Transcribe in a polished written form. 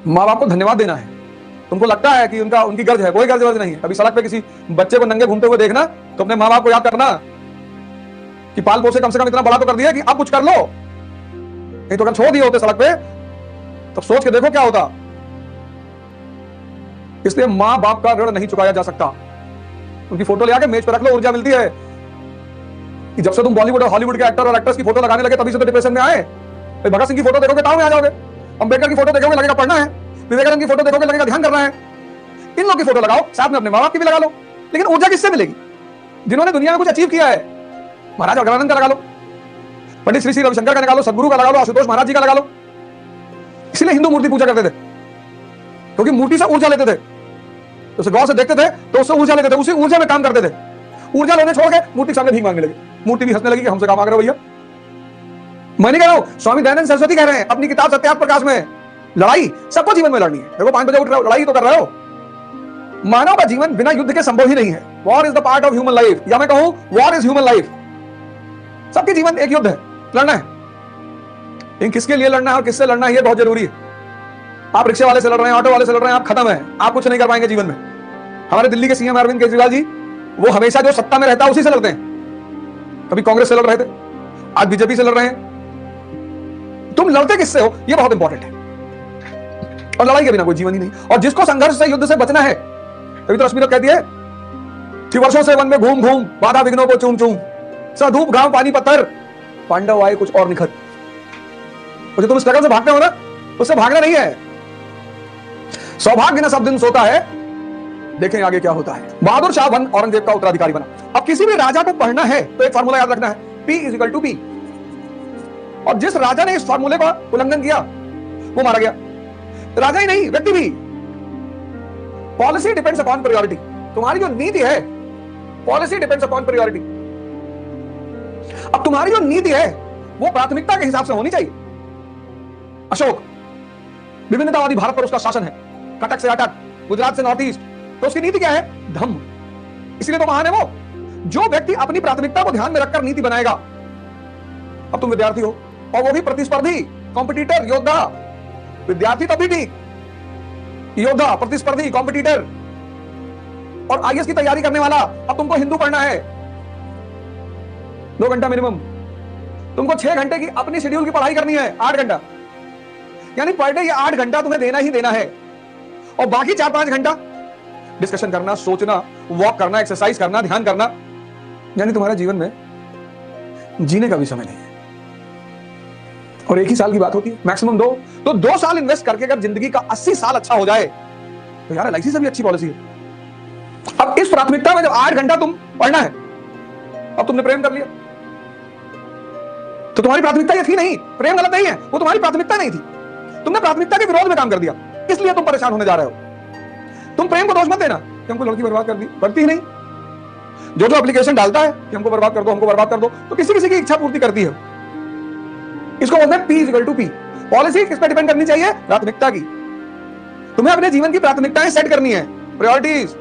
माँ बाप को धन्यवाद देना है। तुमको लगता है कि उनकी गर्ज है, कोई गर्ज वर्ज नहीं है। कभी सड़क पे किसी बच्चे को नंगे घूमते हुए देखना तो अपने माँ बाप को याद करना कि पाल पोस से कम इतना बड़ा तो कर दिया कि अब कुछ कर लो, नहीं तो अगर छोड़ दिए होते सड़क पे तब सोच के देखो क्या होता। इसलिए माँ बाप का ऋण नहीं चुकाया जा सकता। उनकी फोटो ले आके मेज पर रख लो, ऊर्जा मिलती है। कि जब से तुम बॉलीवुड और हॉलीवुड के एक्टर और एक्ट्रेस की फोटो लगाने लगे तभी से तो डिप्रेशन में आए। भगत सिंह की फोटो देखोगे ताव में आ जाओगे, अंबेडकर की फोटो देखोगे लगेगा पढ़ना है, विवेकानंद की फोटो देखोगे लगेगा ध्यान करना है। इन लोगों की फोटो लगाओ, साथ में अपने माँ बाप की भी लगा लो। लेकिन ऊर्जा किससे मिलेगी? जिन्होंने दुनिया में कुछ अचीव किया है। महाराज अग्रवानंद का लगा लो, पंडित श्री श्री रविशंकर का लगा लो, सदगुरु का लगा लो, आशुतोष महाराज जी का लगा लो। इसलिए हिंदू मूर्ति पूजा करते थे, क्योंकि मूर्ति से ऊर्जा लेते थे। उसे गौर से देखते थे तो उससे ऊर्जा लेते थे, उसी ऊर्जा में काम करते थे। ऊर्जा लेने छोड़ के मूर्ति सामने भीख मांगने लगे। मूर्ति भी हंसने लगी कि हमसे काम मांग रहे हो भैया। मैं नहीं कह रहा हूं, स्वामी दयानंद सरस्वती कह रहे हैं अपनी किताब सत्याग्रह प्रकाश में, लड़ाई सबको जीवन में लड़नी है। देखो 5 बजे उठ रहे हो, लड़ाई तो कर रहे हो। मानव का जीवन बिना युद्ध के संभव ही नहीं है। War is the part of human life, या मैं कहूं वॉर इज ह्यूमन लाइफ। सबके जीवन एक युद्ध है, लड़ना है। लेकिन किसके लिए लड़ना है और किससे लड़ना है ये बहुत जरूरी है। आप रिक्शे वाले से लड़ रहे हैं, ऑटो वाले से लड़ रहे हैं, आप खत्म है, आप कुछ नहीं कर पाएंगे जीवन में। हमारे दिल्ली के सीएम अरविंद केजरीवाल जी, वो हमेशा जो सत्ता में रहता है उसी से लड़ते हैं। कभी कांग्रेस से लड़ रहे थे, आज बीजेपी से लड़ रहे हैं। तुम लड़ते किससे हो ये बहुत इंपॉर्टेंट है। और लड़ाई के बिना कोई जीवन ही नहीं। और जिसको संघर्ष से, युद्ध से बचना है, तभी तो रश्मि कहती है कि वर्षों से वन में घूम घूम बाधा विघ्नों को चूम चूम, धूप घाम पानी पत्थर, पांडव आए कुछ और निखत। जो तुम स्ट्रगल से भागते हो ना, उससे भागना नहीं है। सौभाग्य न सब दिन सोता है, देखें आगे क्या होता है। बहादुर शाह वन औरंगजेब का उत्तराधिकारी बना। अब किसी भी राजा को पढ़ना है तो एक फार्मूला याद रखना है, P = P। और जिस राजा ने इस फार्मूले का उल्लंघन किया वो मारा गया। राजा ही नहीं, व्यक्ति भी। Policy depends upon priority. तुम्हारी जो नीति है, पॉलिसी डिपेंड्स अपॉन प्रायोरिटी। अब तुम्हारी जो नीति है वो प्राथमिकता के हिसाब से होनी चाहिए। अशोक, विभिन्नतावादी भारत पर उसका शासन है, कटक से अटक, गुजरात से नॉर्थ ईस्ट, तो उसकी नीति क्या है? धम्म। इसलिए तो महान है वो। जो व्यक्ति अपनी प्राथमिकता को ध्यान में रखकर नीति बनाएगा। अब तुम विद्यार्थी हो और वो भी प्रतिस्पर्धी, कॉम्पिटिटर, योद्धा। विद्यार्थी तभी ठीक, योद्धा, प्रतिस्पर्धी, कॉम्पिटिटर और आईएएस की तैयारी करने वाला। अब तुमको हिंदू पढ़ना है 2 घंटा मिनिमम, तुमको 6 घंटे की अपनी शेड्यूल की पढ़ाई करनी है, 8 घंटा, यानी पर डे ये 8 घंटा तुम्हें देना ही देना है। और बाकी 4-5 घंटा डिस्कशन करना, सोचना, वॉक करना, एक्सरसाइज करना, ध्यान करना। यानी तुम्हारे जीवन में जीने का भी समय नहीं है। और 1 ही साल की बात होती है, मैक्सिमम 2। तो 2 साल इन्वेस्ट करके अगर जिंदगी का 80 साल अच्छा हो जाए तो यार एलआईसी से भी अच्छी पॉलिसी है। अब इस प्राथमिकता में जब 8 घंटा तुम पढ़ना है, अब तुमने प्रेम कर लिया तो तुम्हारी प्राथमिकता ये थी नहीं। प्रेम गलत नहीं है, वो तुम्हारी प्राथमिकता नहीं थी। तुमने प्राथमिकता के विरोध में काम कर दिया, इसलिए तुम परेशान होने जा रहे हो। तुम प्रेम को दोष मत देना कि हमको लड़की बर्बाद कर दी, करती ही नहीं। जो एप्लीकेशन डालता है कि हमको बर्बाद कर दो, हमको बर्बाद कर दो, तो किसी किसी की इच्छा पूर्ति करती है। इसको बोलते हैं P = P। पॉलिसी किस पे डिपेंड करनी चाहिए? प्राथमिकता की। तुम्हें अपने जीवन की प्राथमिकताएं सेट करनी है, प्रायोरिटीज।